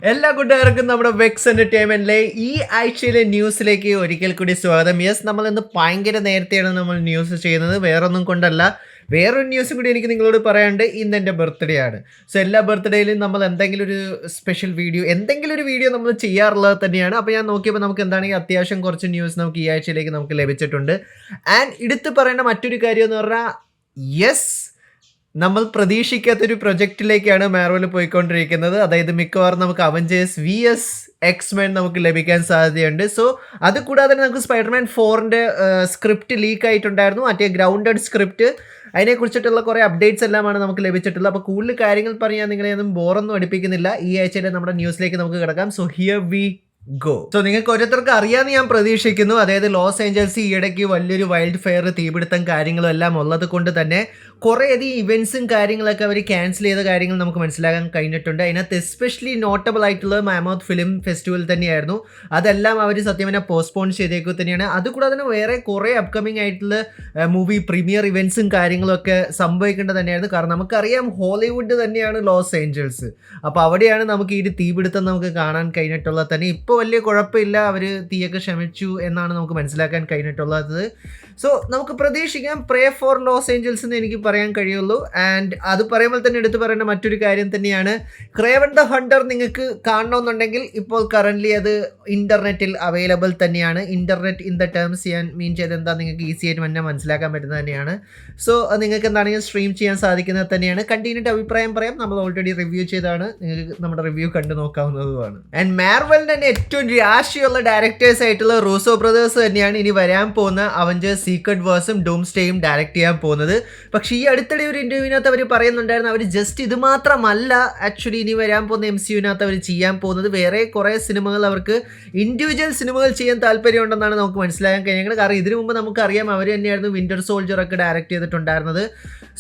എല്ലാ കൂട്ടുകാർക്കും നമ്മുടെ വെക്സ് എന്റർടൈൻമെന്റിലെ ഈ ആഴ്ചയിലെ ന്യൂസിലേക്ക് ഒരിക്കൽ കൂടി സ്വാഗതം. യെസ്, നമ്മൾ ഇന്ന് ഭയങ്കര നേരത്തെയാണ് നമ്മൾ ന്യൂസ് ചെയ്യുന്നത്. വേറൊന്നും കൊണ്ടല്ല, വേറൊരു ന്യൂസും കൂടി എനിക്ക് നിങ്ങളോട് പറയാണ്ട്. ഇന്ന് എൻ്റെ ബർത്ത്ഡേ ആണ്. സോ എല്ലാ ബർത്ത്ഡേയിലും നമ്മൾ എന്തെങ്കിലും ഒരു സ്പെഷ്യൽ വീഡിയോ, എന്തെങ്കിലും ഒരു വീഡിയോ നമ്മൾ ചെയ്യാറുള്ളത് തന്നെയാണ്. അപ്പോൾ ഞാൻ നോക്കിയപ്പോൾ നമുക്ക് എന്താണെങ്കിൽ അത്യാവശ്യം കുറച്ച് ന്യൂസ് നമുക്ക് ഈ ആഴ്ചയിലേക്ക് നമുക്ക് ലഭിച്ചിട്ടുണ്ട്. ആൻഡ് എടുത്ത് പറയേണ്ട മറ്റൊരു കാര്യം എന്ന് പറഞ്ഞാൽ, യെസ്, നമ്മൾ പ്രതീക്ഷിക്കാത്തൊരു പ്രൊജക്റ്റിലേക്കാണ് മാർവൽ പോയിക്കൊണ്ടിരിക്കുന്നത്. അതായത് മിക്കവാറും നമുക്ക് അവഞ്ചേഴ്സ് VS X-Men നമുക്ക് ലഭിക്കാൻ സാധ്യതയുണ്ട്. സോ അത് കൂടാതെ നമുക്ക് സ്പൈഡർമാൻ 4ൻ്റെ സ്ക്രിപ്റ്റ് ലീക്ക് ആയിട്ടുണ്ടായിരുന്നു, മറ്റേ ഗ്രൗണ്ടഡ് സ്ക്രിപ്റ്റ്. അതിനെക്കുറിച്ചിട്ടുള്ള കുറേ അപ്ഡേറ്റ്സ് എല്ലാമാണ് നമുക്ക് ലഭിച്ചിട്ടുള്ളത്. അപ്പോൾ കൂടുതൽ കാര്യങ്ങൾ പറഞ്ഞാൽ നിങ്ങളെ ഒന്നും ബോറൊന്നും അടുപ്പിക്കുന്നില്ല. ഈ ആഴ്ചയിലെ നമ്മുടെ ന്യൂസിലേക്ക് നമുക്ക് കിടക്കാം. So here we go. So നിങ്ങൾക്ക് ഓരോരുത്തർക്ക് അറിയാമെന്ന് ഞാൻ പ്രതീക്ഷിക്കുന്നു. അതായത് ലോസ് ഏഞ്ചൽസ് ഈയിടയ്ക്ക് വലിയൊരു വൈൽഡ് ഫയർ, തീപിടുത്തം കാര്യങ്ങളും എല്ലാം ഉള്ളത് കൊണ്ട് തന്നെ കുറേയധികം ഇവൻറ്റ്സും കാര്യങ്ങളൊക്കെ അവർ ക്യാൻസൽ ചെയ്ത കാര്യങ്ങൾ നമുക്ക് മനസ്സിലാക്കാൻ കഴിഞ്ഞിട്ടുണ്ട്. അതിനകത്ത് എസ്പെഷ്യലി നോട്ടബിൾ ആയിട്ടുള്ളത് മാമോത്ത് ഫിലിം ഫെസ്റ്റിവൽ തന്നെയായിരുന്നു. അതെല്ലാം അവർ സത്യം പറഞ്ഞാൽ പോസ്റ്റ്പോൺ ചെയ്തേക്കുക തന്നെയാണ്. അതുകൂടാതെ തന്നെ വേറെ കുറേ അപ്കമിങ് ആയിട്ടുള്ള മൂവി പ്രീമിയർ ഇവൻറ്റ്സും കാര്യങ്ങളൊക്കെ സംഭവിക്കേണ്ടത് തന്നെയായിരുന്നു. കാരണം നമുക്കറിയാം ഹോളിവുഡ് തന്നെയാണ് ലോസ് ഏഞ്ചൽസ്. അപ്പോൾ അവിടെയാണ് നമുക്ക് ഈ തീപിടുത്തം നമുക്ക് കാണാൻ കഴിഞ്ഞിട്ടുള്ളത് തന്നെ. ഇപ്പോൾ വലിയ കുഴപ്പമില്ല, അവർ തീയൊക്കെ ക്ഷമിച്ചു എന്നാണ് നമുക്ക് മനസ്സിലാക്കാൻ കഴിഞ്ഞിട്ടുള്ളത്. സോ നമുക്ക് പ്രതീക്ഷിക്കാം പ്രേ ഫോർ ലോസ് ഏഞ്ചൽസ് എന്ന് എനിക്ക് പറയാൻ കഴിയുള്ളൂ. ആൻഡ് അത് പറയുമ്പോൾ തന്നെ എടുത്തു പറയേണ്ട മറ്റൊരു കാര്യം തന്നെയാണ്, ക്രേവൻ ദ ഹണ്ടർ നിങ്ങൾക്ക് കാണണമെന്നുണ്ടെങ്കിൽ ഇപ്പോൾ കറൻ്റ്ലി അത് ഇൻ്റർനെറ്റിൽ അവൈലബിൾ തന്നെയാണ്. ഇൻ്റർനെറ്റ് ഇൻ ദ ടേംസ് ഞാൻ മീൻ ചെയ്ത് എന്താ നിങ്ങൾക്ക് ഈസി ആയിട്ട് തന്നെ മനസ്സിലാക്കാൻ പറ്റുന്നത് തന്നെയാണ്. സോ നിങ്ങൾക്ക് എന്താണെങ്കിൽ സ്ട്രീം ചെയ്യാൻ സാധിക്കുന്നത് തന്നെയാണ്. കണ്ടിന്യൂട്ട് അഭിപ്രായം പറയാം, നമ്മൾ ഓൾറെഡി റിവ്യൂ ചെയ്താണ്, നിങ്ങൾക്ക് നമ്മുടെ റിവ്യൂ കണ്ടു നോക്കാവുന്നതുമാണ്. ആൻഡ് മാർവലിൻ്റെ തന്നെ ഏറ്റവും രാശിയുള്ള ഡയറക്ടേഴ്സ് ആയിട്ടുള്ള റൂസോ ബ്രദേഴ്സ് തന്നെയാണ് ഇനി വരാൻ പോകുന്ന അവഞ്ചേഴ്സ് സീക്രട്ട് വേഴ്സും ഡൂംസ്ഡേയും ഡയറക്റ്റ് ചെയ്യാൻ പോകുന്നത്. പക്ഷേ ഈ അടുത്തിടെ ഒരു ഇൻ്റർവ്യൂവിനകത്ത് അവർ പറയുന്നുണ്ടായിരുന്നു, അവർ ജസ്റ്റ് ഇത് മാത്രമല്ല ആക്ച്വലി ഇനി വരാൻ പോകുന്ന MCUവിനകത്ത് അവർ ചെയ്യാൻ പോകുന്നത് വേറെ കുറേ സിനിമകൾ, അവർക്ക് ഇൻഡിവിജ്വൽ സിനിമകൾ ചെയ്യാൻ താല്പര്യമുണ്ടെന്നാണ് നമുക്ക് മനസ്സിലാക്കാൻ കഴിയുന്നത്. കാരണം ഇതിനു മുമ്പ് നമുക്കറിയാം അവർ തന്നെയായിരുന്നു വിൻ്റർ സോൾജറൊക്കെ ഡയറക്റ്റ് ചെയ്തിട്ടുണ്ടായിരുന്നത്.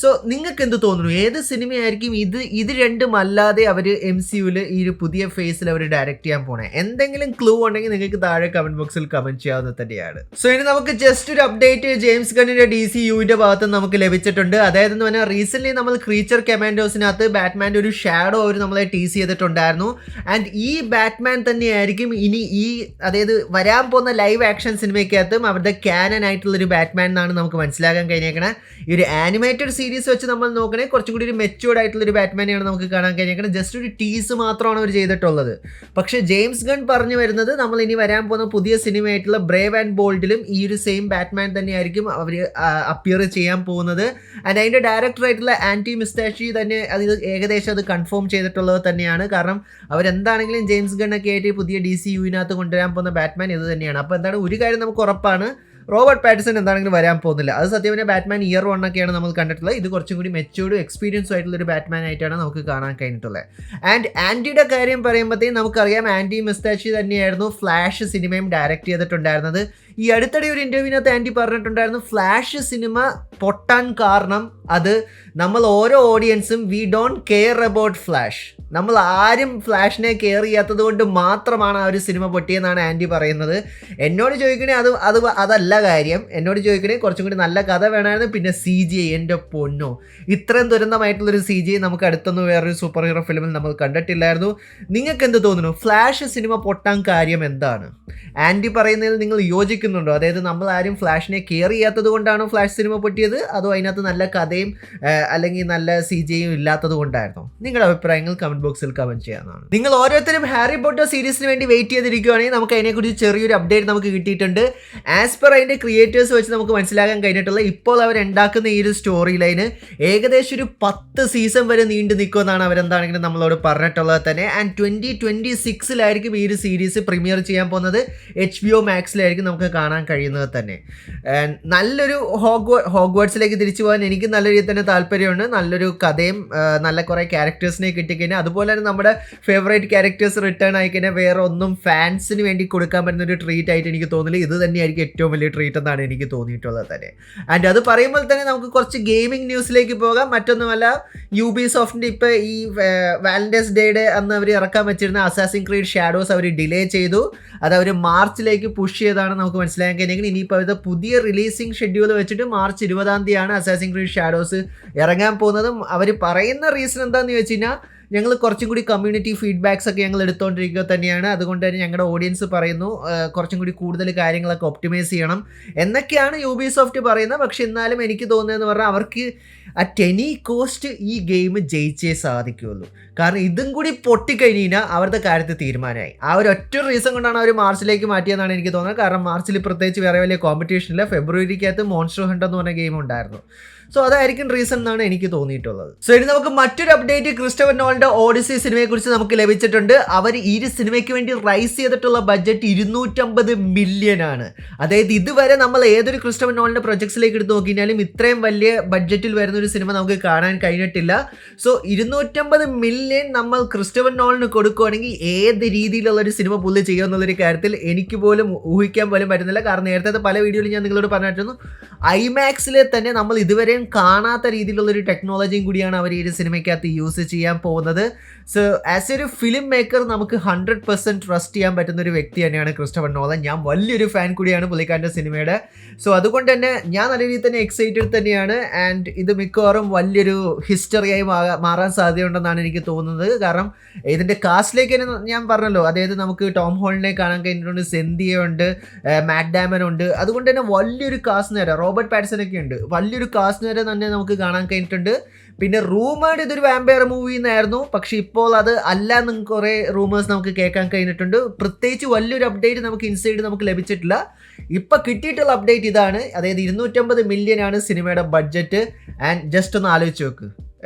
സോ നിങ്ങൾക്ക് എന്ത് തോന്നുന്നു, ഏത് സിനിമയായിരിക്കും ഇത് രണ്ടും അല്ലാതെ അവർ MCUവിൽ ഈ ഒരു പുതിയ ഫേസിൽ അവർ ഡയറക്റ്റ് ചെയ്യാൻ പോണേ? എന്തെങ്കിലും ക്ലൂ ഉണ്ടെങ്കിൽ നിങ്ങൾക്ക് താഴെ കമന്റ് ബോക്സിൽ കമന്റ് ചെയ്യാവുന്നത് തന്നെയാണ്. സോ ഇനി നമുക്ക് ജസ്റ്റ് ഒരു അപ്ഡേറ്റ് ജെയിംസ് ഗണ്ണിന്റെ DCUവിന്റെ ഭാഗത്ത് നമുക്ക് ലഭിച്ചിട്ടുണ്ട്. അതായത് എന്ന് പറഞ്ഞാൽ റീസെന്റ് നമ്മൾ ക്രീച്ചർ കമാൻഡോസിനകത്ത് ബാറ്റ്മാൻ്റെ ഒരു ഷാഡോ അവർ നമ്മളെ ടീസ് ചെയ്തിട്ടുണ്ടായിരുന്നു. ആൻഡ് ഈ ബാറ്റ്മാൻ തന്നെയായിരിക്കും ഇനി അതായത് വരാൻ പോകുന്ന ലൈവ് ആക്ഷൻ സിനിമയ്ക്കകത്തും അവരുടെ ക്യാനൻ ആയിട്ടുള്ളൊരു ബാറ്റ്മാൻ എന്നാണ് നമുക്ക് മനസ്സിലാക്കാൻ കഴിഞ്ഞേക്കണേ. ഈ ഒരു ആനിമേറ്റഡ് സീരീസ് വെച്ച് നമ്മൾ നോക്കണേ കുറച്ചും കൂടി ഒരു മെച്യൂർഡ് ആയിട്ടുള്ളൊരു ബാറ്റ്മാനെയാണ് നമുക്ക് കാണാൻ കഴിഞ്ഞേക്കണേ. ജസ്റ്റ് ഒരു ടീസ് മാത്രമാണ് അവർ ചെയ്തിട്ടുള്ളത്. പക്ഷേ ജെയിംസ് ഗൺ പറഞ്ഞു വരുന്നത് നമ്മൾ ഇനി വരാൻ പോകുന്ന പുതിയ സിനിമയായിട്ടുള്ള ബ്രേവ് ആൻഡ് ബോൾഡിലും ഈ ഒരു സെയിം ബാറ്റ്മാൻ തന്നെയായിരിക്കും അവർ അപ്പിയർ ചെയ്യാൻ പോകുന്നത്. ആൻഡ് അതിൻ്റെ ഡയറക്ടറായിട്ടുള്ള ആൻറ്റി മിസ്റ്റാഷി തന്നെ ഏകദേശം അത് കൺഫേം ചെയ്തിട്ടുള്ളത് തന്നെയാണ്. കാരണം അവരെന്താണെങ്കിലും ജെയിംസ് ഗണ്ണൊക്കെ ആയിട്ട് പുതിയ DCUവിനകത്ത് കൊണ്ടുവരാൻ പോകുന്ന ബാറ്റ്മാൻ ഇത് തന്നെയാണ്. അപ്പോൾ എന്താണ് ഒരു കാര്യം നമുക്ക് ഉറപ്പാണ്, റോബർട്ട് പാറ്റിസൺ എന്താണെങ്കിലും വരാൻ പോകുന്നില്ല. അത് സത്യം പറഞ്ഞാൽ ബാറ്റ്മാൻ ഇയർ 1 ഒക്കെയാണ് നമ്മൾ കണ്ടിട്ടുള്ളത്. ഇത് കുറച്ചും കൂടി മെച്യൂർഡ് എക്സ്പീരിയൻസും ആയിട്ടുള്ളൊരു ബാറ്റ്മാൻ ആയിട്ടാണ് നമുക്ക് കാണാൻ കഴിഞ്ഞിട്ടുള്ളത്. ആൻഡ് ആൻറ്റിയുടെ കാര്യം പറയുമ്പോഴത്തേക്കും നമുക്കറിയാം ആൻറ്റി മിസ്റ്റാച്ചി തന്നെയായിരുന്നു ഫ്ലാഷ് സിനിമയും ഡയറക്റ്റ് ചെയ്തിട്ടുണ്ടായിരുന്നത്. ഈ അടുത്തിടെ ഒരു ഇൻ്റർവ്യൂവിനകത്ത് ആൻറ്റി പറഞ്ഞിട്ടുണ്ടായിരുന്നു, ഫ്ലാഷ് സിനിമ പൊട്ടാൻ കാരണം അത് നമ്മൾ ഓരോ ഓഡിയൻസും we don't care about Flash, നമ്മൾ ആരും ഫ്ലാഷിനെ കെയർ ചെയ്യാത്തത് കൊണ്ട് മാത്രമാണ് ആ ഒരു സിനിമ പൊട്ടിയെന്നാണ് ആൻറ്റി പറയുന്നത്. എന്നോട് ചോദിക്കണേ അതല്ല കാര്യം. എന്നോട് ചോദിക്കണേ കുറച്ചും കൂടി നല്ല കഥ വേണമായിരുന്നു, പിന്നെ CGI, എൻ്റെ പൊന്നോ, ഇത്രയും ദുരന്തമായിട്ടുള്ളൊരു CGI നമുക്ക് അടുത്തൊന്നും വേറൊരു സൂപ്പർ ഹീറോ ഫിലിമിൽ നമ്മൾ കണ്ടിട്ടില്ലായിരുന്നു. നിങ്ങൾക്ക് എന്ത് തോന്നുന്നു, ഫ്ലാഷ് സിനിമ പൊട്ടാൻ കാര്യം എന്താണ്? ആൻറ്റി പറയുന്നതിൽ നിങ്ങൾ യോജിക്കുന്നുണ്ടോ? അതായത് നമ്മൾ ആരും ഫ്ലാഷിനെ കെയർ ചെയ്യാത്തത് കൊണ്ടാണോ ഫ്ലാഷ് സിനിമ പൊട്ടിയത്, അതോ അതിനകത്ത് നല്ല കഥയും അല്ലെങ്കിൽ നല്ല CGIയും ഇല്ലാത്തത് കൊണ്ടായിരുന്നോ? നിങ്ങളുടെ അഭിപ്രായങ്ങൾ കമന്റ് ബോക്സിൽ കമന്റ് ചെയ്യാവുന്നതാണ്. നിങ്ങൾ ഓരോരുത്തരും ഹാരി പോട്ടർ സീരീസിന് വേണ്ടി വെയിറ്റ് ചെയ്തിരിക്കുകയാണെങ്കിൽ നമുക്ക് അതിനെക്കുറിച്ച് ചെറിയൊരു അപ്ഡേറ്റ് നമുക്ക് കിട്ടിയിട്ടുണ്ട്. ആസ് പെർ അതിൻ്റെ ക്രിയേറ്റേഴ്സ് വെച്ച് നമുക്ക് മനസ്സിലാക്കാൻ കഴിഞ്ഞിട്ടുള്ള ഇപ്പോൾ അവരുണ്ടാക്കുന്ന ഈ ഒരു സ്റ്റോറി ലൈന് ഏകദേശം ഒരു 10 സീസൺ വരെ നീണ്ടു നിൽക്കുമെന്നാണ് അവരെന്താണെങ്കിലും നമ്മളോട് പറഞ്ഞിട്ടുള്ളത് തന്നെ. ആൻഡ് 2026 ഈ ഒരു സീരീസ് പ്രീമിയർ ചെയ്യാൻ പോകുന്നത് HBO മാക്സിലായിരിക്കും നമുക്ക് കാണാൻ കഴിയുന്നത് തന്നെ. നല്ലൊരു ഹോഗ്വാർട്സിലേക്ക് തിരിച്ചു പോകാൻ എനിക്ക് നല്ല രീതിയിൽ തന്നെ താല്പര്യമുണ്ട്. നല്ലൊരു കഥയും നല്ല കുറേ ക്യാരക്ടേഴ്സിനെ കിട്ടിക്കഴിഞ്ഞാൽ, അതുപോലെ തന്നെ നമ്മുടെ ഫേവറേറ്റ് ക്യാരക്ടേഴ്സ് റിട്ടേൺ ആയിക്കഴിഞ്ഞാൽ വേറെ ഒന്നും ഫാൻസിന് വേണ്ടി കൊടുക്കാൻ പറ്റുന്ന ഒരു ട്രീറ്റ് ആയിട്ട് എനിക്ക് തോന്നില്ല. ഇത് തന്നെയായിരിക്കും ഏറ്റവും വലിയ ട്രീറ്റ് എന്നാണ് എനിക്ക് തോന്നിയിട്ടുള്ളത് തന്നെ. ആൻഡ് അത് പറയുമ്പോൾ തന്നെ നമുക്ക് കുറച്ച് ഗെയിമിംഗ് ന്യൂസിലേക്ക് പോകാം. മറ്റൊന്നുമല്ല, Ubisoftൻ്റെ ഇപ്പോൾ ഈ വാലന്റൈൻസ് ഡേയുടെ അന്ന് അവർ ഇറക്കാൻ വെച്ചിരുന്ന അസാസിൻ ക്രീഡ് ഷാഡോസ് അവർ ഡിലേ ചെയ്തു. അത് അവർ മാർച്ചിലേക്ക് പുഷ് ചെയ്താണ് നമുക്ക് മനസ്സിലാക്കാൻ കഴിഞ്ഞെങ്കിൽ. ഇനിയിപ്പോൾ അവരുടെ പുതിയ റിലീസിങ് ഷെഡ്യൂൾ വെച്ചിട്ട് മാർച്ച് 20 അസാസിൻ ക്രീഡ് ഷാഡോസ് ഇറങ്ങാൻ പോകുന്നതും. അവർ പറയുന്ന റീസൺ എന്താണെന്ന് ചോദിച്ചു കഴിഞ്ഞാൽ ഞങ്ങൾ കുറച്ചും കൂടി കമ്മ്യൂണിറ്റി ഫീഡ്ബാക്സ് ഒക്കെ ഞങ്ങൾ എടുത്തുകൊണ്ടിരിക്കുക തന്നെയാണ്. അതുകൊണ്ട് തന്നെ ഞങ്ങളുടെ ഓഡിയൻസ് പറയുന്നു കുറച്ചും കൂടി കൂടുതൽ കാര്യങ്ങളൊക്കെ ഒപ്റ്റിമൈസ് ചെയ്യണം എന്നൊക്കെയാണ് യൂബിസോഫ്റ്റ് പറയുന്നത്. പക്ഷെ എന്നാലും എനിക്ക് തോന്നുന്നതെന്ന് പറഞ്ഞാൽ അവർക്ക് അറ്റ് എനി കോസ്റ്റ് ഈ ഗെയിം ജയിച്ചേ സാധിക്കുകയുള്ളൂ. കാരണം ഇതും കൂടി പൊട്ടിക്കഴിഞ്ഞ് കഴിഞ്ഞാൽ അവരുടെ കാര്യത്തിൽ തീരുമാനമായി. ആ ഒരു ഒറ്റ റീസൺ കൊണ്ടാണ് അവർ മാർച്ചിലേക്ക് മാറ്റിയെന്നാണ് എനിക്ക് തോന്നുന്നത്. കാരണം മാർച്ചിൽ പ്രത്യേകിച്ച് വേറെ വലിയ കോമ്പറ്റീഷനില്ല. ഫെബ്രുവരിക്കകത്ത് മോൺസ്റ്റർ ഹണ്ട് എന്ന് പറഞ്ഞ ഗെയിം ഉണ്ടായിരുന്നു. സോ അതായിരിക്കും റീസൺ എന്നാണ് എനിക്ക് തോന്നിയിട്ടുള്ളത്. സോ ഇനി നമുക്ക് മറ്റൊരു അപ്ഡേറ്റ് ക്രിസ്റ്റഫർ നോളന്റെ ഓഡിസി സിനിമയെക്കുറിച്ച് നമുക്ക് ലഭിച്ചിട്ടുണ്ട്. അവർ ഈ ഒരു സിനിമയ്ക്ക് വേണ്ടി റൈസ് ചെയ്തിട്ടുള്ള ബഡ്ജറ്റ് 250 മില്യൺ ആണ്. അതായത് ഇതുവരെ നമ്മൾ ഏതൊരു ക്രിസ്റ്റഫർ നോളന്റെ പ്രൊജക്ട്സിലേക്ക് എടുത്ത് നോക്കിയാലും ഇത്രയും വലിയ ബഡ്ജറ്റിൽ വരുന്ന ഒരു സിനിമ നമുക്ക് കാണാൻ കഴിഞ്ഞിട്ടില്ല. സോ 250 മില്യൺ നമ്മൾ ക്രിസ്റ്റഫർ നോളന് കൊടുക്കുകയാണെങ്കിൽ ഏത് രീതിയിലുള്ള ഒരു സിനിമ പുള്ളി ചെയ്യുമെന്നുള്ളൊരു കാര്യത്തിൽ എനിക്ക് പോലും ഊഹിക്കാൻ പോലും പറ്റുന്നില്ല. കാരണം നേരത്തെ പല വീഡിയോയിലും ഞാൻ നിങ്ങളോട് പറഞ്ഞിരുന്നു, ഐമാക്സിൽ തന്നെ നമ്മൾ ഇതുവരെയും കാണാത്ത രീതിയിലുള്ളൊരു ടെക്നോളജിയും കൂടിയാണ് അവർ ഈ ഒരു സിനിമയ്ക്കകത്ത് യൂസ് ചെയ്യാൻ പോകുന്നത്. സോ ആസ് ഒരു ഫിലിം മേക്കർ നമുക്ക് 100% ട്രസ്റ്റ് ചെയ്യാൻ പറ്റുന്ന ഒരു വ്യക്തി തന്നെയാണ് ക്രിസ്റ്റഫർ നോളൻ. ഞാൻ വലിയൊരു ഫാൻ കൂടിയാണ് പുള്ളിക്കാരൻ്റെ സിനിമയുടെ. സോ അതുകൊണ്ട് തന്നെ ഞാൻ നല്ല രീതിയിൽ തന്നെ എക്സൈറ്റഡ് തന്നെയാണ്. ആൻഡ് ഇത് മിക്കവാറും വലിയൊരു ഹിസ്റ്ററിയായി മാറാൻ സാധ്യതയുണ്ടെന്നാണ് എനിക്ക് തോന്നുന്നത്. കാരണം ഇതിൻ്റെ കാസ്റ്റിലേക്ക് തന്നെ ഞാൻ പറഞ്ഞല്ലോ, അതായത് നമുക്ക് ടോം ഹോളണ്ടിനെ കാണാൻ കഴിഞ്ഞിട്ടുണ്ട്, സെന്തിയ ഉണ്ട്, മാറ്റ് ഡാമൻ ഉണ്ട്. അതുകൊണ്ട് തന്നെ വലിയൊരു കാസ്റ്റ് നേരം, റോബർട്ട് പാറ്റിൻസൺ ഒക്കെ ഉണ്ട്, വലിയൊരു കാസ്റ്റ് നേരം തന്നെ നമുക്ക് കാണാൻ കഴിഞ്ഞിട്ടുണ്ട്. പിന്നെ റൂമേഡ് ഇതൊരു വാമ്പയർ മൂവി എന്നായിരുന്നു, പക്ഷെ ഇപ്പോൾ അത് അല്ല എന്ന് കുറേ റൂമേഴ്സ് നമുക്ക് കേൾക്കാൻ കഴിഞ്ഞിട്ടുണ്ട്. പ്രത്യേകിച്ച് വലിയൊരു അപ്ഡേറ്റ് നമുക്ക് ഇൻസൈഡ് നമുക്ക് ലഭിച്ചിട്ടില്ല. ഇപ്പം കിട്ടിയിട്ടുള്ള അപ്ഡേറ്റ് ഇതാണ്, അതായത് 250 മില്യൺ ആണ് സിനിമയുടെ ബഡ്ജറ്റ്. ആൻഡ് ജസ്റ്റ് ഒന്ന് ആലോചിച്ച് നോക്ക്,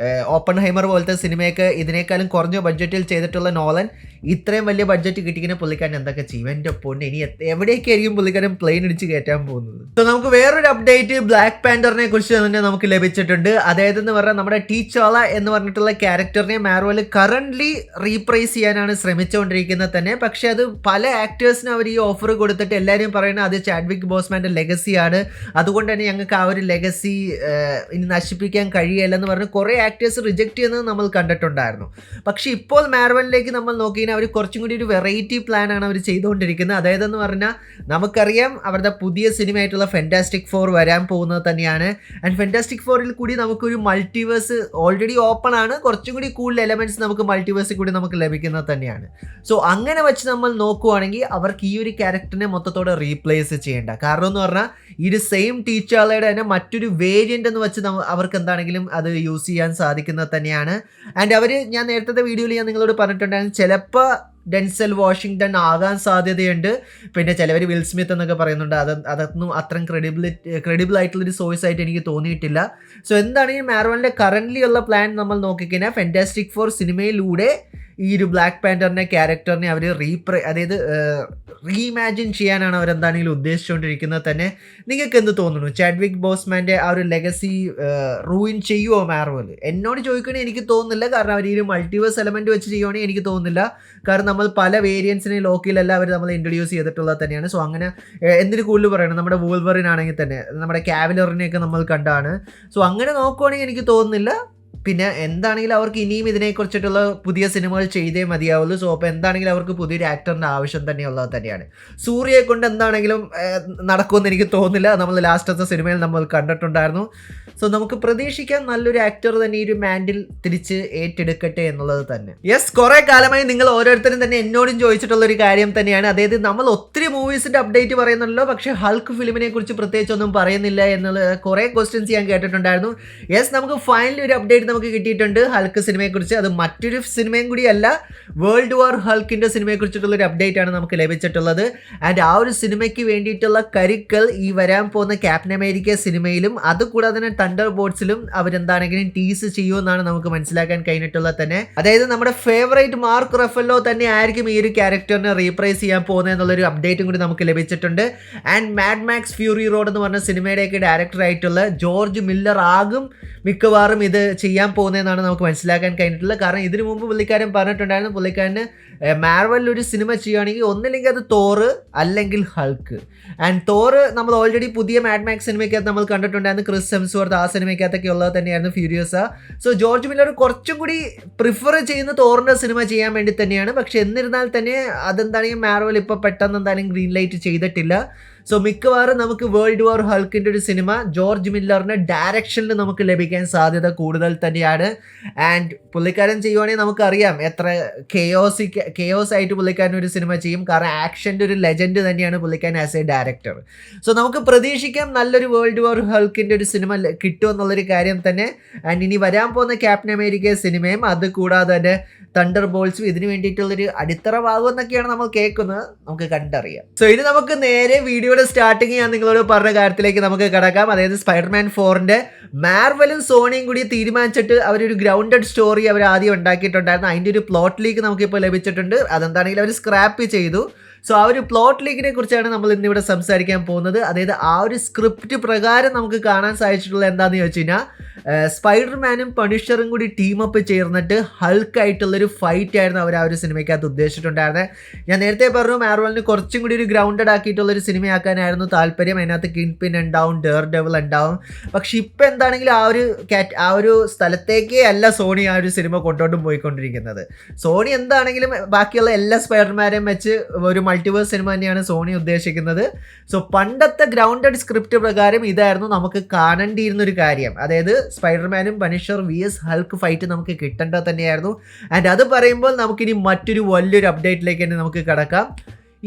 ഓപ്പൺഹൈമർ പോലത്തെ സിനിമയൊക്കെ ഇതിനേക്കാളും കുറഞ്ഞ ബഡ്ജറ്റിൽ ചെയ്തിട്ടുള്ള നോളൻ ഇത്രയും വലിയ ബഡ്ജറ്റ് കിട്ടിക്കുന്ന പുള്ളിക്കാരൻ എന്തൊക്കെ ചെയ്യും? എൻ്റെ പൊണ്ണ്, ഇനി എവിടേക്കായിരിക്കും പുള്ളിക്കാരൻ പ്ലെയിൻ അടിച്ച് കയറ്റാൻ പോകുന്നത്? സോ നമുക്ക് വേറൊരു അപ്ഡേറ്റ് ബ്ലാക്ക് പാന്തറിനെ കുറിച്ച് തന്നെ നമുക്ക് ലഭിച്ചിട്ടുണ്ട്. അതായത് എന്ന് പറഞ്ഞാൽ നമ്മുടെ ടീച്ചാള എന്ന് പറഞ്ഞിട്ടുള്ള ക്യാരക്ടറിനെ മാർവൽ കറൻ്റ്ലി റീപ്രൈസ് ചെയ്യാനാണ് ശ്രമിച്ചുകൊണ്ടിരിക്കുന്നത് തന്നെ. പക്ഷേ അത് പല ആക്ടേഴ്സിനും അവർ ഈ ഓഫർ കൊടുത്തിട്ട് എല്ലാവരും പറയുന്നത് അത് ചാഡ്വിക് ബോസ്മാൻ്റെ ലെഗസിയാണ്, അതുകൊണ്ട് തന്നെ ഞങ്ങൾക്ക് ആ ഒരു ലെഗസി ഇനി നശിപ്പിക്കാൻ കഴിയില്ലെന്ന് പറഞ്ഞ് കുറേ ആക്ടേഴ്സ് റിജക്റ്റ് ചെയ്യുന്നത് നമ്മൾ കണ്ടിട്ടുണ്ടായിരുന്നു. പക്ഷേ ഇപ്പോൾ മാർവലിലേക്ക് നമ്മൾ നോക്കിയാൽ അവർ കുറച്ചും കൂടി ഒരു വെറൈറ്റി പ്ലാനാണ് അവർ ചെയ്തുകൊണ്ടിരിക്കുന്നത്. അതായതെന്ന് പറഞ്ഞാൽ നമുക്കറിയാം അവരുടെ പുതിയ സിനിമയായിട്ടുള്ള ഫെൻറ്റാസ്റ്റിക് ഫോർ വരാൻ പോകുന്നത് തന്നെയാണ്. ആൻഡ് ഫെൻറ്റാസ്റ്റിക് ഫോറിൽ കൂടി നമുക്കൊരു മൾട്ടിവേഴ്സ് ഓൾറെഡി ഓപ്പൺ ആണ്, കുറച്ചും കൂടി കൂടുതൽ എലമെൻറ്റ്സ് നമുക്ക് മൾട്ടിവേഴ്സിൽ കൂടി നമുക്ക് ലഭിക്കുന്നത് തന്നെയാണ്. സോ അങ്ങനെ വെച്ച് നമ്മൾ നോക്കുവാണെങ്കിൽ അവർക്ക് ഈ ഒരു ക്യാരക്ടറിനെ മൊത്തത്തോടെ റീപ്ലേസ് ചെയ്യേണ്ട. കാരണം എന്ന് പറഞ്ഞാൽ ഈ ഒരു സെയിം ടീച്ചാളയുടെ തന്നെ മറ്റൊരു വേരിയൻ്റ് എന്ന് വെച്ച് അവർക്ക് എന്താണെങ്കിലും അത് യൂസ് ചെയ്യാൻ സാധിക്കുന്നത് തന്നെയാണ്. ആൻഡ് അവർ, ഞാൻ നേരത്തെ വീഡിയോയിൽ ഞാൻ നിങ്ങളോട് പറഞ്ഞിട്ടുണ്ടായിരുന്നു, ചിലപ്പോൾ ഡെൻസൽ വാഷിംഗ്ടൺ ആകാൻ സാധ്യതയുണ്ട്. പിന്നെ ചിലവർ വിൽ സ്മിത്ത് എന്നൊക്കെ പറയുന്നുണ്ട്. അതൊന്നും അത്രയും ക്രെഡിബിൾ ആയിട്ടുള്ളൊരു സോഴ്സ് ആയിട്ട് എനിക്ക് തോന്നിയിട്ടില്ല. സോ എന്താണെങ്കിൽ മാർവലിൻ്റെ കറൻ്റ്ലി ഉള്ള പ്ലാൻ നമ്മൾ നോക്കിക്കഴിഞ്ഞാൽ ഫെൻറ്റാസ്റ്റിക് ഫോർ സിനിമയിലൂടെ ഈ ഒരു ബ്ലാക്ക് പാന്തറിൻ്റെ ക്യാരക്ടറിനെ അവർ അതായത് റീഇമാജിൻ ചെയ്യാനാണ് അവരെന്താണെങ്കിലും ഉദ്ദേശിച്ചുകൊണ്ടിരിക്കുന്നത് തന്നെ. നിങ്ങൾക്ക് എന്ത് തോന്നുന്നു? ചാഡ്വിക് ബോസ്മാൻ്റെ ആ ഒരു ലെഗസി റൂയിൻ ചെയ്യുമോ മാർവൽ? എന്നോട് ചോദിക്കണമെങ്കിൽ എനിക്ക് തോന്നുന്നില്ല. കാരണം അവർ ഈ ഒരു മൾട്ടിവേഴ്സ് എലമെൻറ്റ് വെച്ച് ചെയ്യുവാണെങ്കിൽ എനിക്ക് തോന്നുന്നില്ല. കാരണം നമ്മൾ പല വേരിയൻസിനെ ലോക്കിയിലല്ല അവർ നമ്മൾ ഇൻട്രൊഡ്യൂസ് ചെയ്തിട്ടുള്ളത് തന്നെയാണ്. സോ അങ്ങനെ എന്തിന് കൂടുതൽ പറയണം, നമ്മുടെ വൂൾവറിൻ ആണെങ്കിൽ തന്നെ നമ്മുടെ കാവലറിനെയൊക്കെ നമ്മൾ കണ്ടാണ്. സോ അങ്ങനെ നോക്കുവാണെങ്കിൽ എനിക്ക് തോന്നുന്നില്ല. പിന്നെ എന്താണെങ്കിലും അവർക്ക് ഇനിയും ഇതിനെക്കുറിച്ചിട്ടുള്ള പുതിയ സിനിമകൾ ചെയ്തേ മതിയാവുള്ളൂ. സോ അപ്പോൾ എന്താണെങ്കിലും അവർക്ക് പുതിയൊരു ആക്ടറിൻ്റെ ആവശ്യം തന്നെയുള്ളത് തന്നെയാണ്. സൂര്യയെ കൊണ്ട് എന്താണെങ്കിലും നടക്കുമെന്ന് എനിക്ക് തോന്നുന്നില്ല. നമ്മൾ ലാസ്റ്റത്തെ സിനിമയിൽ നമ്മൾ കണ്ടിട്ടുണ്ടായിരുന്നു. സോ നമുക്ക് പ്രതീക്ഷിക്കാം നല്ലൊരു ആക്ടർ തന്നെ ഈ ഒരു മാൻഡിൽ തിരിച്ച് ഏറ്റെടുക്കട്ടെ എന്നുള്ളത് തന്നെ. യെസ്, കുറേ കാലമായി നിങ്ങൾ ഓരോരുത്തരും തന്നെ എന്നോടും ചോദിച്ചിട്ടുള്ള ഒരു കാര്യം തന്നെയാണ്. അതായത് നമ്മൾ ഒത്തിരി മൂവീസിൻ്റെ അപ്ഡേറ്റ് പറയുന്നുണ്ടല്ലോ, പക്ഷേ ഹൾക്ക് ഫിലിമിനെ കുറിച്ച് പ്രത്യേകിച്ചൊന്നും പറയുന്നില്ല എന്നുള്ള കുറേ ക്വസ്റ്റ്യൻസ് ഞാൻ കേട്ടിട്ടുണ്ടായിരുന്നു. യെസ്, നമുക്ക് ഫൈനലി ഒരു അപ്ഡേറ്റ് നമുക്ക് കിട്ടിയിട്ടുണ്ട് ഹൾക്ക് സിനിമയെക്കുറിച്ച്. അത് മറ്റൊരു സിനിമയും കൂടിയല്ല, വേൾഡ് വാർ ഹൾക്കിൻ്റെ സിനിമയെക്കുറിച്ചിട്ടുള്ളൊരു അപ്ഡേറ്റ് ആണ് നമുക്ക് ലഭിച്ചിട്ടുള്ളത്. ആൻഡ് ആ ഒരു സിനിമയ്ക്ക് വേണ്ടിയിട്ടുള്ള കരുക്കൾ ഈ വരാൻ പോകുന്ന ക്യാപ്റ്റൻ അമേരിക്ക സിനിമയിലും അതുകൂടാതെ തന്നെ തണ്ടർ ബോൾട്സിലും അവരെന്താണെങ്കിലും ടീസ് ചെയ്യുമെന്നാണ് നമുക്ക് മനസ്സിലാക്കാൻ കഴിഞ്ഞിട്ടുള്ളത് തന്നെ. അതായത് നമ്മുടെ ഫേവറേറ്റ് മാർക്ക് റഫല്ലോ തന്നെ ആയിരിക്കും ഈ ഒരു ക്യാരക്ടറിനെ റീപ്രൈസ് ചെയ്യാൻ പോകുന്നത് എന്നുള്ളൊരു അപ്ഡേറ്റും കൂടി നമുക്ക് ലഭിച്ചിട്ടുണ്ട്. And Mad Max Fury Road എന്ന് പറഞ്ഞ സിനിമയുടെയൊക്കെ ഡയറക്ടറായിട്ടുള്ള ജോർജ് മില്ലർ ആകും മിക്കവാറും ഇത് ചെയ്യാൻ പോകുന്നതെന്നാണ് നമുക്ക് മനസ്സിലാക്കാൻ കഴിഞ്ഞിട്ടുള്ളത്. കാരണം ഇതിനു മുമ്പ് പുള്ളിക്കാരൻ പറഞ്ഞിട്ടുണ്ടായിരുന്നു, പുള്ളിക്കാരന് മാർവലിൽ ഒരു സിനിമ ചെയ്യുകയാണെങ്കിൽ ഒന്നില്ലെങ്കിൽ അത് തോറ് അല്ലെങ്കിൽ ഹൾക്ക്. ആൻഡ് തോറ് നമ്മൾ ഓൾറെഡി പുതിയ മാഡ് മാക്സ് സിനിമയ്ക്കകത്ത് നമ്മൾ കണ്ടിട്ടുണ്ടായിരുന്നു, ക്രിസ് ഹെംസ്വർത്ത് ആ സിനിമയ്ക്കകത്തൊക്കെ ഉള്ളത് തന്നെയായിരുന്നു, ഫ്യൂരിയസ. സോ ജോർജ് മില്ലർ കുറച്ചും കൂടി പ്രിഫർ ചെയ്യുന്ന തോറിൻ്റെ സിനിമ ചെയ്യാൻ വേണ്ടി തന്നെയാണ്. പക്ഷെ എന്നിരുന്നാൽ തന്നെ അതെന്താണെങ്കിൽ മാർവൽ ഇപ്പോൾ പെട്ടെന്ന് എന്തായാലും ഗ്രീൻ ലൈറ്റ് ചെയ്തിട്ടില്ല. സോ മിക്കവാറും നമുക്ക് വേൾഡ് വാർ ഹൾക്കിൻ്റെ ഒരു സിനിമ ജോർജ് മില്ലറിൻ്റെ ഡയറക്ഷനിൽ നമുക്ക് ലഭിക്കാൻ സാധ്യത കൂടുതൽ തന്നെയാണ്. ആൻഡ് പുള്ളിക്കാരൻ ചെയ്യുവാണെങ്കിൽ നമുക്കറിയാം എത്ര കെയോസ് ആയിട്ട് പുള്ളിക്കാരൻ ഒരു സിനിമ ചെയ്യും. കാരണം ആക്ഷൻ്റെ ഒരു ലെജൻഡ് തന്നെയാണ് പുള്ളിക്കാരൻ ആസ് എ ഡയറക്ടർ. സോ നമുക്ക് പ്രതീക്ഷിക്കാം നല്ലൊരു വേൾഡ് വാർ ഹൾക്കിൻ്റെ ഒരു സിനിമ കിട്ടുമെന്നുള്ളൊരു കാര്യം തന്നെ. ആൻഡ് ഇനി വരാൻ പോകുന്ന ക്യാപ്റ്റൻ അമേരിക്ക സിനിമയും അത് കൂടാതെ തന്നെ തണ്ടർ ബോൾസും ഇതിന് വേണ്ടിയിട്ടുള്ളൊരു അടിത്തറവാകുമെന്നൊക്കെയാണ് നമ്മൾ കേൾക്കുന്നത്. നമുക്ക് കണ്ടറിയാം. സോ ഇനി നമുക്ക് നേരെ വീഡിയോയുടെ സ്റ്റാർട്ടിങ് ഞാൻ നിങ്ങളോട് പറഞ്ഞ കാര്യത്തിലേക്ക് നമുക്ക് കടക്കാം. അതായത് സ്പൈഡർമാൻ 4ന്റെ മാർവലും സോണിയും കൂടി തീരുമാനിച്ചിട്ട് അവരൊരു ഗ്രൗണ്ടഡ് സ്റ്റോറി അവർ ആദ്യം ഉണ്ടാക്കിയിട്ടുണ്ടായിരുന്നു. അതിൻ്റെ ഒരു പ്ലോട്ട് ലീക്ക് നമുക്കിപ്പോൾ ലഭിച്ചിട്ടുണ്ട്. അതെന്താണെങ്കിലും അവർ സ്ക്രാപ്പ് ചെയ്തു. സോ ആ ഒരു പ്ലോട്ട് ലീക്കിനെ കുറിച്ചാണ് നമ്മൾ ഇന്നിവിടെ സംസാരിക്കാൻ പോകുന്നത്. അതായത് ആ ഒരു സ്ക്രിപ്റ്റ് പ്രകാരം നമുക്ക് കാണാൻ സാധിച്ചിട്ടുള്ളത് എന്താണെന്ന് ചോദിച്ചു കഴിഞ്ഞാൽ സ്പൈഡർമാനും പണിഷറും കൂടി ടീമപ്പ് ചേർന്നിട്ട് ഹൾക്കായിട്ടുള്ളൊരു ഫൈറ്റ് ആയിരുന്നു അവർ ആ ഒരു സിനിമയ്ക്കകത്ത് ഉദ്ദേശിച്ചിട്ടുണ്ടായിരുന്നത്. ഞാൻ നേരത്തെ പറഞ്ഞു മാർവലിന് കുറച്ചും കൂടി ഒരു ഗ്രൗണ്ടഡ് ആക്കിയിട്ടുള്ളൊരു സിനിമയാക്കാനായിരുന്നു താല്പര്യം. അതിനകത്ത് കിങ് പിൻ ഉണ്ടാവും, ഡെയർ ഡെവിൾ ഉണ്ടാവും. പക്ഷെ ഇപ്പം എന്താണെങ്കിലും ആ ഒരു സ്ഥലത്തേക്കേ അല്ല സോണി ആ ഒരു സിനിമ കൊണ്ടോണ്ടും പോയിക്കൊണ്ടിരിക്കുന്നത്. സോണി എന്താണെങ്കിലും ബാക്കിയുള്ള എല്ലാ സ്പൈഡർമാനെയും വെച്ച് ഒരു മൾട്ടിവേഴ്സ് സിനിമ തന്നെയാണ് സോണി ഉദ്ദേശിക്കുന്നത്. സോ പണ്ടത്തെ ഗ്രൗണ്ടഡ് സ്ക്രിപ്റ്റ് പ്രകാരം ഇതായിരുന്നു നമുക്ക് കാണേണ്ടിയിരുന്നൊരു കാര്യം. അതായത് സ്പൈഡർമാനും പണിഷർ VS ഹൾക്ക് ഫൈറ്റ് നമുക്ക് കിട്ടേണ്ടത് തന്നെയായിരുന്നു. ആൻഡ് അത് പറയുമ്പോൾ നമുക്കിനി മറ്റൊരു വലിയൊരു അപ്ഡേറ്റിലേക്ക് തന്നെ നമുക്ക് കടക്കാം.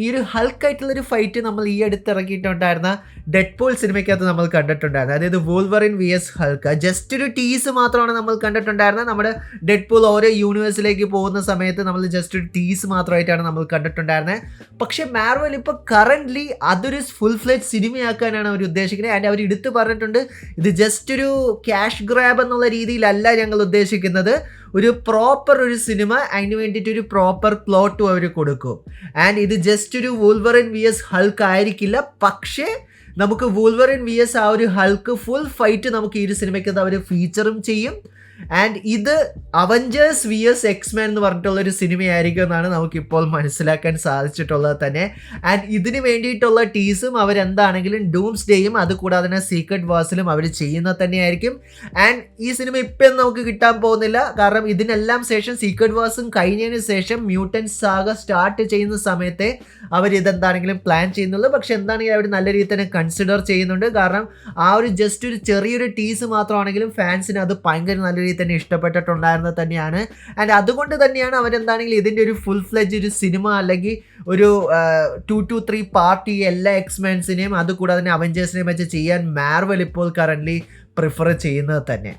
ഈ ഒരു ഹൾക്കായിട്ടുള്ളൊരു ഫൈറ്റ് നമ്മൾ ഈ അടുത്ത് ഇറങ്ങിയിട്ടുണ്ടായിരുന്ന ഡെഡ്പൂൾ സിനിമയ്ക്കകത്ത് നമ്മൾ കണ്ടിട്ടുണ്ടായിരുന്നു. അതായത് വൂൾവറിൻ VS ഹൾക്ക് ജസ്റ്റ് ഒരു ടീസ് മാത്രമാണ് നമ്മൾ കണ്ടിട്ടുണ്ടായിരുന്നത്. നമ്മുടെ ഡെഡ്പൂൾ ഓരോ യൂണിവേഴ്സിലേക്ക് പോകുന്ന സമയത്ത് നമ്മൾ ജസ്റ്റ് ഒരു ടീസ് മാത്രമായിട്ടാണ് നമ്മൾ കണ്ടിട്ടുണ്ടായിരുന്നത്. പക്ഷേ മാർവൽ ഇപ്പോൾ കറൻ്റ്ലി അതൊരു ഫുൾ ഫ്ലെഡ്ജ് സിനിമയാക്കാനാണ് അവർ ഉദ്ദേശിക്കുന്നത്. ആൻഡ് അവർ എടുത്ത് പറഞ്ഞിട്ടുണ്ട് ഇത് ജസ്റ്റ് ഒരു ക്യാഷ് ഗ്രാബ് എന്നുള്ള രീതിയിലല്ല ഞങ്ങൾ ഉദ്ദേശിക്കുന്നത്. ഒരു പ്രോപ്പർ ഒരു സിനിമ, അതിന് വേണ്ടിയിട്ട് ഒരു പ്രോപ്പർ പ്ലോട്ടും അവർ കൊടുക്കും. ആൻഡ് ഇത് ജസ്റ്റ് ഒരു വൂൾവറിൻ VS ഹൾക്ക് ആയിരിക്കില്ല. പക്ഷേ നമുക്ക് വൂൾവറിൻ VS ആ ഒരു ഹൾക്ക് ഫുൾ ഫൈറ്റ് നമുക്ക് ഈ ഒരു സിനിമയ്ക്കകത്ത് അവർ ഫീച്ചറും ചെയ്യും. ആൻഡ് ഇത് അവഞ്ചേഴ്സ് VS എക്സ്മാൻ എന്ന് പറഞ്ഞിട്ടുള്ളൊരു സിനിമയായിരിക്കും എന്നാണ് നമുക്കിപ്പോൾ മനസ്സിലാക്കാൻ സാധിച്ചിട്ടുള്ളത് തന്നെ. ആൻഡ് ഇതിന് വേണ്ടിയിട്ടുള്ള ടീസും അവരെന്താണെങ്കിലും ഡൂംസ് ഡേയും അതുകൂടാതെ തന്നെ സീക്രട്ട് വാഴ്സിലും അവർ ചെയ്യുന്നത് തന്നെയായിരിക്കും. ആൻഡ് ഈ സിനിമ ഇപ്പം നമുക്ക് കിട്ടാൻ പോകുന്നില്ല. കാരണം ഇതിനെല്ലാം ശേഷം സീക്രട്ട് വാഴ്സും കഴിഞ്ഞതിന് ശേഷം മ്യൂട്ടൻസ് സാഗ സ്റ്റാർട്ട് ചെയ്യുന്ന സമയത്തെ അവരിതെന്താണെങ്കിലും പ്ലാൻ ചെയ്യുന്നുള്ളൂ. പക്ഷെ എന്താണെങ്കിലും അവർ നല്ല രീതിയിൽ തന്നെ കൺസിഡർ ചെയ്യുന്നുണ്ട്. കാരണം ആ ഒരു ജസ്റ്റ് ഒരു ചെറിയൊരു ടീസ് മാത്രമാണെങ്കിലും ഫാൻസിന് അത് ഭയങ്കര നല്ല തന്നെ ഇഷ്ടപ്പെട്ടിട്ടുണ്ടായിരുന്നത് തന്നെയാണ്. ആൻഡ് അതുകൊണ്ട് തന്നെയാണ് അവരെന്താണെങ്കിലും ഇതിൻ്റെ ഒരു ഫുൾ ഫ്ലെഡ്ജ് ഒരു സിനിമ അല്ലെങ്കിൽ ഒരു 2 to 3 പാർട്ടി എല്ലാ എക്സ്മാൻസിനെയും അതുകൂടാതെ തന്നെ അവഞ്ചേഴ്സിനെയും വെച്ച് ചെയ്യാൻ മാർവൽ ഇപ്പോൾ കറൻ്റ്ലി പ്രിഫർ ചെയ്യുന്നത് തന്നെ.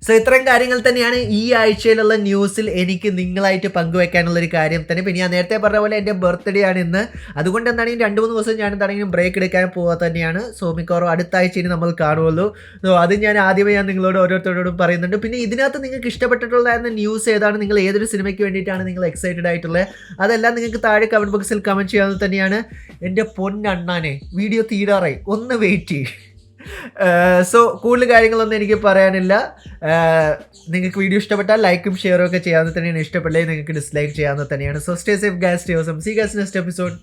സോ ഇത്രയും കാര്യങ്ങൾ തന്നെയാണ് ഈ ആഴ്ചയിലുള്ള ന്യൂസിൽ എനിക്ക് നിങ്ങളായിട്ട് പങ്കുവെക്കാനുള്ളൊരു കാര്യം തന്നെ. പിന്നെ ഞാൻ നേരത്തെ പറഞ്ഞ പോലെ എൻ്റെ ബർത്ത്ഡേ ആണ് ഇന്ന്. അതുകൊണ്ട് എന്താണെങ്കിലും 2-3 ദിവസം ഞാൻ എന്താണെങ്കിലും ബ്രേക്ക് എടുക്കാൻ പോകാൻ തന്നെയാണ്. സോ മിക്കവാറും അടുത്ത ആഴ്ച ഇനി നമ്മൾ കാണുമല്ലോ. സോ അത് ഞാൻ ആദ്യമേ നിങ്ങളോട് ഓരോരുത്തരോടും പറയുന്നുണ്ട്. പിന്നെ ഇതിനകത്ത് നിങ്ങൾക്ക് ഇഷ്ടപ്പെട്ടിട്ടുള്ളതായിരുന്ന ന്യൂസ് ഏതാണ്, നിങ്ങൾ ഏതൊരു സിനിമയ്ക്ക് വേണ്ടിയിട്ടാണ് നിങ്ങൾ എക്സൈറ്റഡ് ആയിട്ടുള്ളത്, അതെല്ലാം നിങ്ങൾക്ക് താഴെ കമൻറ്റ് ബോക്സിൽ കമൻറ്റ് ചെയ്യാവുന്നത് തന്നെയാണ്. എൻ്റെ പൊന്നണ്ണാനെ വീഡിയോ തീരാറായി, ഒന്ന് വെയിറ്റ് ചെയ്യും. സോ കൂടുതൽ കാര്യങ്ങളൊന്നും എനിക്ക് പറയാനില്ല. നിങ്ങൾക്ക് വീഡിയോ ഇഷ്ടപ്പെട്ടാൽ ലൈക്കും ഷെയറും ഒക്കെ ചെയ്യാവുന്നത് തന്നെയാണ്. ഇഷ്ടപ്പെട്ടില്ലെങ്കിൽ നിങ്ങൾക്ക് ഡിസ്ലൈക്ക് ചെയ്യാവുന്നത് തന്നെയാണ്. So stay safe guys, stay awesome. See guys next episode.